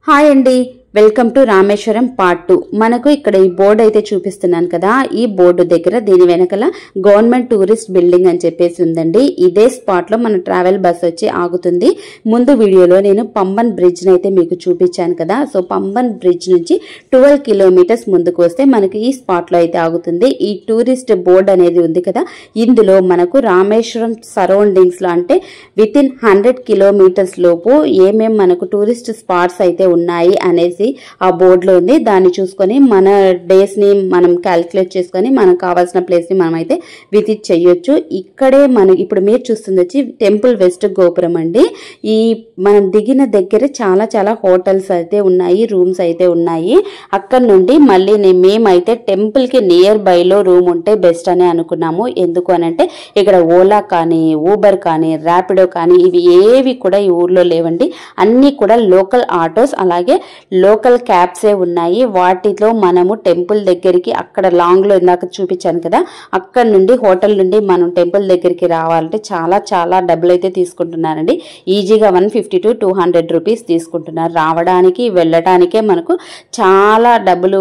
Hi అండి, welcome to Rameswaram part 2. మనకు ఇక్కడ ఈ బోర్డు అయితే చూపిస్తున్నాను కదా. ఈ బోర్డు దగ్గర దీని వెనకల గవర్నమెంట్ టూరిస్ట్ బిల్డింగ్ అని చెప్పేసి ఉందండి. ఇదే స్పాట్ లో మన ట్రావెల్ బస్ వచ్చి ఆగుతుంది. ముందు వీడియోలో నేను పంబన్ బ్రిడ్జ్ అయితే మీకు చూపించాను కదా. సో పంబన్ బ్రిడ్జ్ నుంచి 12 కిలోమీటర్స్ ముందుకు వస్తే మనకి ఈ స్పాట్ లో అయితే ఆగుతుంది. ఈ టూరిస్ట్ బోర్డు అనేది ఉంది కదా, ఇందులో మనకు రామేశ్వరం సరౌండింగ్స్ లో అంటే విత్ ఇన్ 100 కిలోమీటర్స్ లోపు ఏమేం మనకు టూరిస్ట్ స్పాట్స్ అయితే ఉన్నాయి అనేసి ఆ బోర్డ్ లో ఉంది. దాన్ని చూసుకొని మన డేస్ ని మనం క్యాలిక్యులేట్ చేసుకొని మనకు కావాల్సిన ప్లేస్ ని మనం అయితే విజిట్ చేయొచ్చు. ఇక్కడే మనం ఇప్పుడు మీరు చూస్తుంది వచ్చి టెంపుల్ వెస్ట్ గోపురం అండి. ఈ మనం దిగిన దగ్గర చాలా చాలా హోటల్స్ అయితే ఉన్నాయి, రూమ్స్ అయితే ఉన్నాయి. అక్కడ నుండి మళ్ళీ మేమైతే టెంపుల్ కి నియర్ బై లో రూమ్ ఉంటే బెస్ట్ అని అనుకున్నాము. ఎందుకు అనంటే ఇక్కడ ఓలా కానీ, ఊబర్ కానీ, ర్యాపిడో కానీ ఇవి ఏవి కూడా ఈ ఊర్లో లేవండి. అన్ని కూడా లోకల్ ఆటోస్ అలాగే లోకల్ క్యాబ్సే ఉన్నాయి. వాటిలో మనము టెంపుల్ దగ్గరికి అక్కడ లాంగ్ లో ఇందాక చూపించాను కదా, అక్కడ నుండి హోటల్ నుండి మనం టెంపుల్ దగ్గరికి రావాలంటే చాలా చాలా డబ్బులు అయితే తీసుకుంటున్నారండి. ఈజీగా 150 to 200 రూపీస్ తీసుకుంటున్నారు. రావడానికి వెళ్ళటానికే మనకు చాలా డబ్బులు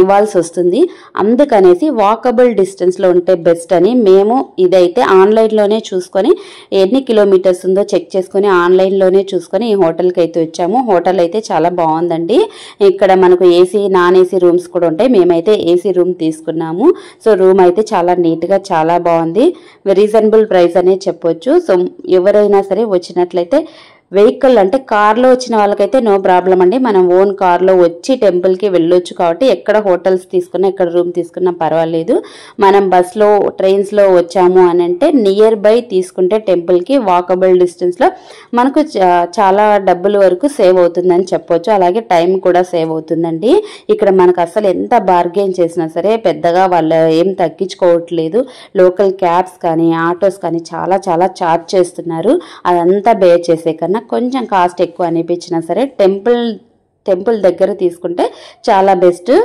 ఇవ్వాల్సి వస్తుంది. అందుకనేసి వాకబుల్ డిస్టెన్స్ లో ఉంటే బెస్ట్ అని మేము ఇదైతే ఆన్లైన్ లోనే చూసుకొని ఎన్ని కిలోమీటర్స్ ఉందో చెక్ చేసుకొని ఆన్లైన్ లోనే చూసుకొని ఈ హోటల్కి అయితే వచ్చాము. హోటల్ అయితే చాలా బాగుందండి. ఇక్కడ మనకు ఏసీ నాన్ ఏసీ రూమ్స్ కూడా ఉంటాయి. మేమైతే ఏసీ రూమ్ తీసుకున్నాము. సో రూమ్ అయితే చాలా నీట్ గా చాలా బాగుంది. రీజనబుల్ ప్రైస్ అనే చెప్పొచ్చు. సో ఎవరైనా సరే వచ్చినట్లయితే వెహికల్ అంటే కార్లో వచ్చిన వాళ్ళకైతే నో ప్రాబ్లం అండి. మనం ఓన్ కార్లో వచ్చి టెంపుల్కి వెళ్ళొచ్చు కాబట్టి ఎక్కడ హోటల్స్ తీసుకున్నా ఎక్కడ రూమ్ తీసుకున్నా పర్వాలేదు. మనం బస్లో ట్రైన్స్లో వచ్చాము అని అంటే నియర్ బై తీసుకుంటే టెంపుల్కి వాకబుల్ డిస్టెన్స్లో మనకు చాలా డబ్బుల వరకు సేవ్ అవుతుందని చెప్పొచ్చు. అలాగే టైం కూడా సేవ్ అవుతుందండి. ఇక్కడ మనకు అసలు ఎంత బార్గెన్ చేసినా సరే పెద్దగా వాళ్ళు ఏం తగ్గించుకోవట్లేదు. లోకల్ క్యాబ్స్ కానీ ఆటోస్ కానీ చాలా చాలా ఛార్జ్ చేస్తున్నారు. అదంతా బేర్ చేసే కన్నా కొంచెం కాస్ట్ ఎక్కువ అనిపించినా సరే టెంపుల్ దగ్గర తీసుకుంటే చాలా బెస్ట్.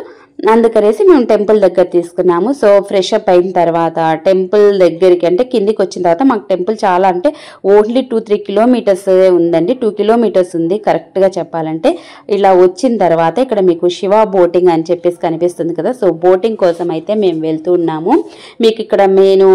అందుకనేసి మేము టెంపుల్ దగ్గర తీసుకున్నాము. సో ఫ్రెష్ అప్ అయిన తర్వాత టెంపుల్ దగ్గరికి అంటే కిందికి వచ్చిన తర్వాత మాకు టెంపుల్ చాలా అంటే ఓన్లీ 2-3 కిలోమీటర్స్ ఉందండి. 2 కిలోమీటర్స్ ఉంది కరెక్ట్గా చెప్పాలంటే. ఇలా వచ్చిన తర్వాత ఇక్కడ మీకు శివ బోటింగ్ అని చెప్పేసి కనిపిస్తుంది కదా. సో బోటింగ్ కోసం అయితే మేము వెళ్తూ ఉన్నాము. మీకు ఇక్కడ నేను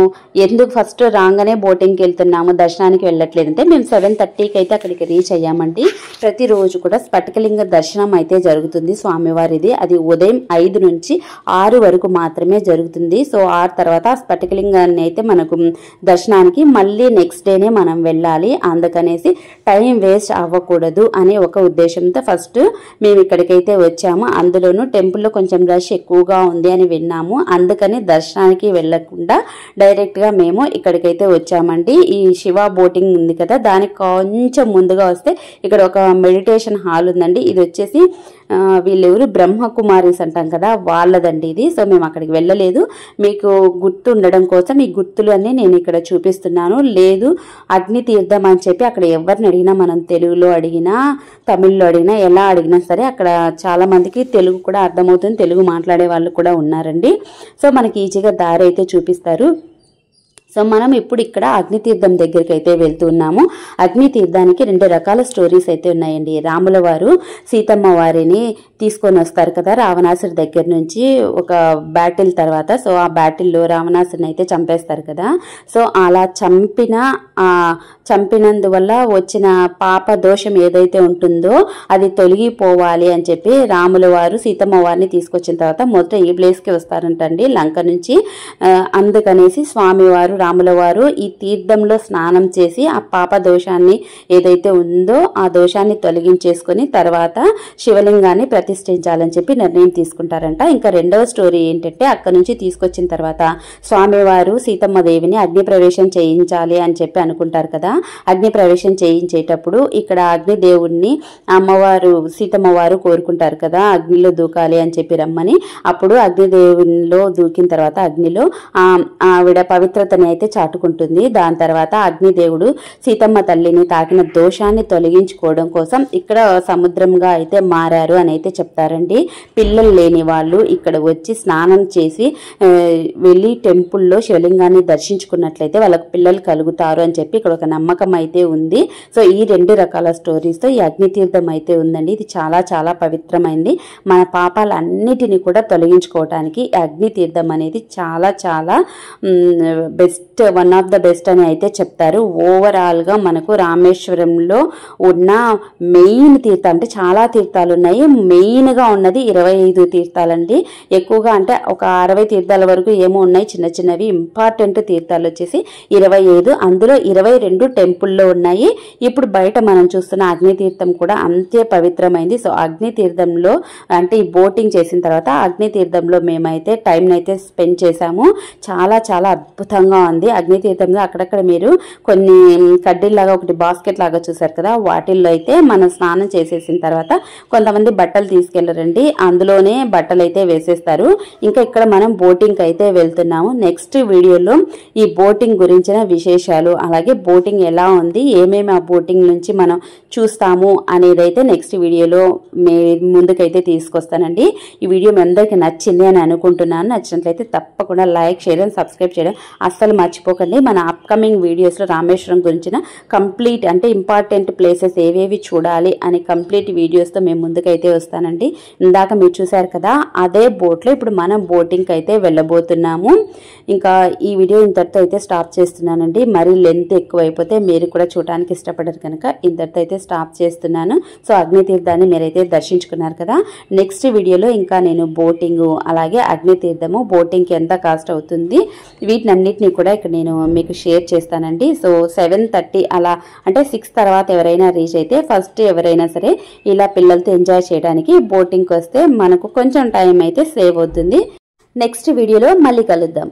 ఎందుకు ఫస్ట్ రాగానే బోటింగ్కి వెళ్తున్నాము దర్శనానికి వెళ్ళట్లేదు అంటే మేము 7:30కి అయితే అక్కడికి రీచ్ అయ్యామండి. ప్రతిరోజు కూడా స్ఫటికలింగ దర్శనం అయితే జరుగుతుంది స్వామివారిది. అది ఉదయం 5 నుంచి 6 వరకు మాత్రమే జరుగుతుంది. సో 6 తర్వాత స్ఫటికలింగాన్ని అయితే మనకు దర్శనానికి మళ్ళీ నెక్స్ట్ డేనే మనం వెళ్ళాలి. అందుకనేసి టైం వేస్ట్ అవ్వకూడదు అనే ఒక ఉద్దేశంతో ఫస్ట్ మేము ఇక్కడికైతే వచ్చాము. అందులోనూ టెంపుల్లో కొంచెం రష్ ఎక్కువగా ఉంది అని విన్నాము. అందుకని దర్శనానికి వెళ్ళకుండా డైరెక్ట్గా మేము ఇక్కడికైతే వచ్చామండి. ఈ శివ బోటింగ్ ఉంది కదా, దానికి కొంచెం ముందుగా వస్తే ఇక్కడ ఒక మెడిటేషన్ హాల్ ఉందండి. ఇది వచ్చేసి వీళ్ళెవరు బ్రహ్మకుమారీస్ అంటాం కదా, వాళ్ళదండి ఇది. సో మేము అక్కడికి వెళ్ళలేదు. మీకు గుర్తు ఉండడం కోసం ఈ గుర్తులు అన్నీ నేను ఇక్కడ చూపిస్తున్నాను. లేదు అగ్ని తీర్థం అని చెప్పి అక్కడ ఎవరిని అడిగినా మనం తెలుగులో అడిగినా తమిళ్లో అడిగినా ఎలా అడిగినా సరే అక్కడ చాలా మందికి తెలుగు కూడా అర్థమవుతుంది, తెలుగు మాట్లాడే వాళ్ళు కూడా ఉన్నారండి. సో మనకి ఈజీగా దారి అయితే చూపిస్తారు. సో మనం ఇప్పుడు ఇక్కడ అగ్నితీర్థం దగ్గరికి అయితే వెళ్తున్నాము. అగ్నితీర్థానికి 2 రకాల స్టోరీస్ అయితే ఉన్నాయండి. రాముల వారు సీతమ్మ వారిని తీసుకొని వస్తారు కదా రావణాసుడి దగ్గర నుంచి ఒక బ్యాటిల్ తర్వాత. సో ఆ బ్యాటిల్లో రావణాసుడిని అయితే చంపేస్తారు కదా. సో అలా చంపినందువల్ల వచ్చిన పాప దోషం ఏదైతే ఉంటుందో అది తొలగిపోవాలి అని చెప్పి రాముల వారు సీతమ్మ వారిని తీసుకొచ్చిన తర్వాత మొదట ఈ ప్లేస్కి వస్తారంటండి, లంక నుంచి. అందుకనేసి స్వామివారు రాముల వారు ఈ తీర్థంలో స్నానం చేసి ఆ పాప దోషాన్ని ఏదైతే ఉందో ఆ దోషాన్ని తొలగించేసుకుని తర్వాత శివలింగాన్ని ప్రతిష్ఠించాలని చెప్పి నిర్ణయం తీసుకుంటారంట. ఇంకా రెండవ స్టోరీ ఏంటంటే అక్కడ నుంచి తీసుకొచ్చిన తర్వాత స్వామివారు సీతమ్మ దేవిని అగ్ని ప్రవేశం చేయించాలి అని చెప్పి అనుకుంటారు కదా. అగ్ని ప్రవేశం చేయించేటప్పుడు ఇక్కడ అగ్ని దేవుణ్ణి అమ్మవారు సీతమ్మ వారు కోరుకుంటారు కదా అగ్నిలో దూకాలి అని చెప్పి రమ్మని. అప్పుడు అగ్నిదేవునిలో దూకిన తర్వాత అగ్నిలో ఆవిడ పవిత్రతని అయితే చాటుకుంటుంది. దాని తర్వాత అగ్నిదేవుడు సీతమ్మ తల్లిని తాకిన దోషాన్ని తొలగించుకోవడం కోసం ఇక్కడ సముద్రంగా అయితే మారారు అని అయితే చెప్తారండి. పిల్లలు లేని వాళ్ళు ఇక్కడ వచ్చి స్నానం చేసి వెళ్ళి టెంపుల్లో శివలింగాన్ని దర్శించుకున్నట్లయితే వాళ్ళకు పిల్లలు కలుగుతారు అని చెప్పి ఇక్కడ ఒక నమ్మకం అయితే ఉంది. సో ఈ 2 రకాల స్టోరీస్తో ఈ అగ్నితీర్థం అయితే ఉందండి. ఇది చాలా చాలా పవిత్రమైంది. మన పాపాలన్నిటిని కూడా తొలగించుకోవడానికి అగ్నితీర్థం అనేది చాలా చాలా best, one of the best అని అయితే చెప్తారు. ఓవరాల్గా మనకు రామేశ్వరంలో ఉన్న మెయిన్ తీర్థం అంటే చాలా తీర్థాలు ఉన్నాయి. మెయిన్గా ఉన్నది 25 తీర్థాలండి. ఎక్కువగా అంటే ఒక 60 తీర్థాల వరకు ఏమో ఉన్నాయి, చిన్న చిన్నవి. ఇంపార్టెంట్ తీర్థాలు వచ్చేసి 25, అందులో 22 టెంపుల్లో ఉన్నాయి. ఇప్పుడు బయట మనం చూస్తున్న అగ్నితీర్థం కూడా అంతే పవిత్రమైంది. సో అగ్నితీర్థంలో అంటే ఈ బోటింగ్ చేసిన తర్వాత అగ్నితీర్థంలో మేమైతే టైం అయితే స్పెండ్ చేశాము. చాలా చాలా అద్భుతంగా ఉంది. అగ్నితీర్థంలో అక్కడక్కడ మీరు కొన్ని కడ్డీలాగా ఒకటి బాస్కెట్ లాగా చూసారు కదా, వాటిల్లో అయితే మనం స్నానం చేసేసిన తర్వాత కొంతమంది బట్టలు తీసుకెళ్లరండి, అందులోనే బట్టలు అయితే వేసేస్తారు. ఇంకా ఇక్కడ మనం బోటింగ్ అయితే వెళ్తున్నాము. నెక్స్ట్ వీడియోలో ఈ బోటింగ్ గురించిన విశేషాలు, అలాగే బోటింగ్ ఎలా ఉంది, ఏమేమి ఆ బోటింగ్ నుంచి మనం చూస్తాము అనేది అయితే నెక్స్ట్ వీడియోలో ముందుకైతే తీసుకొస్తానండి. ఈ వీడియో మీ అందరికీ నచ్చింది అని అనుకుంటున్నాను. నచ్చినట్లయితే తప్పకుండా లైక్, షేర్ అండ్ సబ్స్క్రైబ్ చేయడం అస్సలు మర్చిపోకండి. మన అప్కమింగ్ వీడియోస్లో రామేశ్వరం గురించిన కంప్లీట్ అంటే ఇంపార్టెంట్ ప్లేసెస్ ఏవేవి చూడాలి అని కంప్లీట్ వీడియోస్తో మేము ముందుకైతే వస్తానండి. ఇందాక మీరు చూసారు కదా, అదే బోట్లో ఇప్పుడు మనం బోటింగ్కి అయితే వెళ్ళబోతున్నాము. ఇంకా ఈ వీడియో ఇంతటితో అయితే స్టాప్ చేస్తున్నానండి. మరీ లెంత్ ఎక్కువైపోతే మీరు కూడా చూడడానికి ఇష్టపడరు కనుక ఇంతటితో అయితే స్టాప్ చేస్తున్నాను. సో అగ్నితీర్థాన్ని మీరైతే దర్శించుకున్నారు కదా. నెక్స్ట్ వీడియోలో ఇంకా నేను బోటింగ్, అలాగే అగ్నితీర్థము, బోటింగ్కి ఎంత కాస్ట్ అవుతుంది, వీటినన్నిటినీ కూడా ఇక్కడ నేను మీకు షేర్ చేస్తానండి. సో 7:30 అలా అంటే 6 తర్వాత ఎవరైనా రీచ్ అయితే ఫస్ట్ ఎవరైనా సరే ఇలా పిల్లలతో ఎంజాయ్ చేయడానికి బోటింగ్కి వస్తే మనకు కొంచెం టైం అయితే సేవ్ అవుతుంది. నెక్స్ట్ వీడియోలో మళ్ళీ కలుద్దాం.